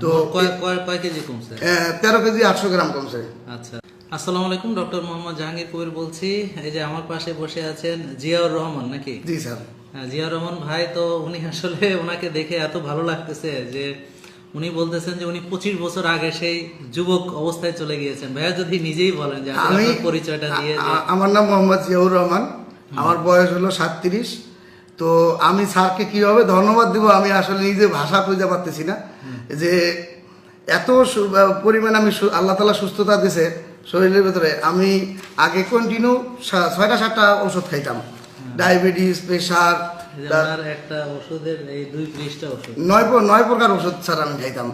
তো কয় কেজি কমছে? 13 কেজি 800 গ্রাম কমছে। আচ্ছা, আসসালামু আলাইকুম, ডক্টর মোহাম্মদ জাহাঙ্গীর কবির বলছি। এই যে আমার পাশে বসে আছেন জিয়াউর রহমান, নাকি? জি স্যার। হ্যাঁ, জিয়াউর রহমান ভাই, তো উনি আসলে ওনাকে দেখে এত ভালো লাগতেছে যে উনি বলতেছেন যে উনি 25 বছর আগে সেই যুবক অবস্থায় চলে গিয়েছেন। ভাইয়া যদি নিজেই বলেন যে আসলে আমি আপনার পরিচয়টা দিয়ে যে। আমার নাম মোহাম্মদ জিয়াউর রহমান, আমার বয়স হলো 37। তো আমি স্যারকে কিভাবে ধন্যবাদ দিব আমি আসলে নিজে ভাষা খুঁজে পারতেছি না যে এত পরিমাণ আমি আল্লাহ তাআলা সুস্থতা দিয়েছে শরীরের ভেতরে। আমি আগে কন্টিনিউ 6টা-7টা ওষুধ খাইতাম, ডায়াবেটিস, প্রেশার, একটা ওষুধের এই 2 পৃষ্ঠা ওষুধ, 9 প্রকার ওষুধ স্যার আমি খাইতাম।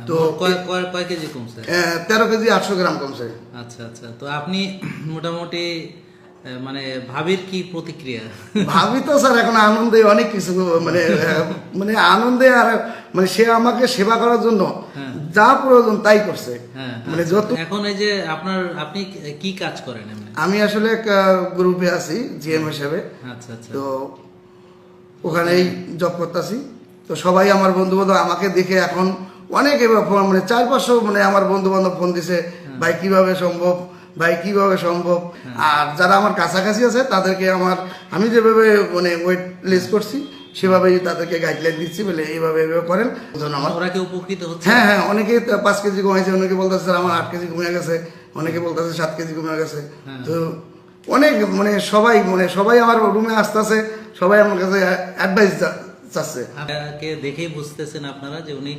তো কয় কেজি কমছে? 13 কেজি 800 গ্রাম কমছে। আচ্ছা আচ্ছা, তো আপনি মোটামুটি মানে ভাবির কি প্রতিক্রিয়া? ভাবি তো স্যার এখন আনন্দে অনেক কিছু, মানে মানে আনন্দে, আর মানে সে আমাকে সেবা করার জন্য যা প্রয়োজন তাই করছে। মানে যত এখন এই যে আপনি কি কাজ করেন এমনি? আমি আসলে এক গ্রুপে আছি জিএম হিসেবে। আচ্ছা আচ্ছা, তো ওখানেই জব করতেছি। তো সবাই আমার বন্ধু বান্ধব আমাকে দেখে এখন অনেক মানে 400-500 মানে আমার বন্ধু বান্ধব ফোন দিছে, ভাই কিভাবে সম্ভব, ভাই কিভাবে সম্ভব। আর যারা আমার কাছাকাছি আছে তাদেরকে আমি যেভাবে মানে ওয়েট লেস করছি সেভাবেই তাদেরকে গাইডলাইন দিচ্ছি, বলে এইভাবে করেন। ওরা কি উপকৃত হচ্ছে? হ্যাঁ হ্যাঁ, অনেকে 5 কেজি কমাইছে, অনেকে বলতেছে স্যার আমার 8 কেজি কমে গেছে, অনেকে বলতেছে 7 কেজি কমে গেছে। তো অনেক মানে সবাই আমার রুমে আসতেছে, সবাই আমার কাছে অ্যাডভাইস চাচ্ছে। দেখেই বুঝতেছেন আপনারা যে উনি